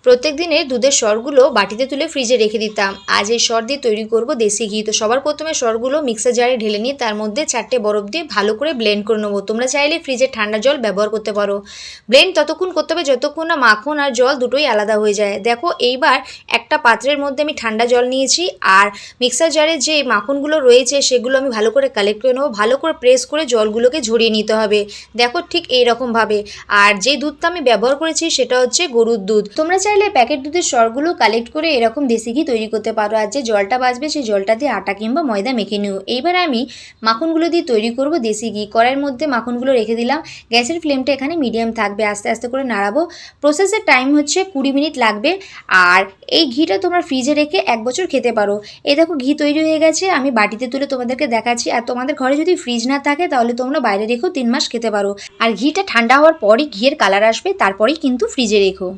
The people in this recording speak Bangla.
প্রত্যেক দিনের দুধের সরগুলো বাটিতে তুলে ফ্রিজে রেখে দিতাম। আজ এই সর দিয়ে তৈরি করব দেশি ঘি। তো সবার প্রথমে সরগুলো মিক্সার জারে ঢেলে নিয়ে তার মধ্যে 4টে বরফ দিয়ে ভালো করে ব্লেন্ড করে নেবো। তোমরা চাইলে ফ্রিজে ঠান্ডা জল ব্যবহার করতে পারো। ব্লেন্ড ততক্ষণ করতে হবে যতক্ষণ না মাখন আর জল দুটোই আলাদা হয়ে যায়। দেখো এইবার একটা পাত্রের মধ্যে আমি ঠান্ডা জল নিয়েছি আর মিক্সার জারে যে মাখনগুলো রয়েছে সেগুলো আমি ভালো করে কালেক্ট করে নেবো। ভালো করে প্রেস করে জলগুলোকে ঝরিয়ে নিতে হবে। দেখো ঠিক এইরকমভাবে। আর যে দুধটা আমি ব্যবহার করেছি সেটা হচ্ছে গরুর দুধ। তোমরা চাইলে প্যাকেট দুধের সরগুলো কালেক্ট করে এরকম দেশি ঘি তৈরি করতে পারো। আর যে জলটা বাঁচবে সেই জলটা দিয়ে আটা কিংবা ময়দা মেখে নিও। এইবার আমি মাখনগুলো দিয়ে তৈরি করব দেশি ঘি। কড়াইয়ের মধ্যে মাখনগুলো রেখে দিলাম। গ্যাসের ফ্লেমটা এখানে মিডিয়াম থাকবে। আস্তে আস্তে করে নাড়াবো। প্রসেসের টাইম হচ্ছে 20 মিনিট লাগবে। আর এই ঘিটা তোমরা ফ্রিজে রেখে 1 বছর খেতে পারো। এই দেখো ঘি তৈরি হয়ে গেছে। আমি বাটিতে তুলে তোমাদেরকে দেখাচ্ছি। আর তোমাদের ঘরে যদি ফ্রিজ না থাকে তাহলে তোমরা বাইরে রেখেও 3 মাস খেতে পারো। আর ঘিটা ঠান্ডা হওয়ার পরই ঘিয়ের কালার আসবে, তারপরেই কিন্তু ফ্রিজে রেখো।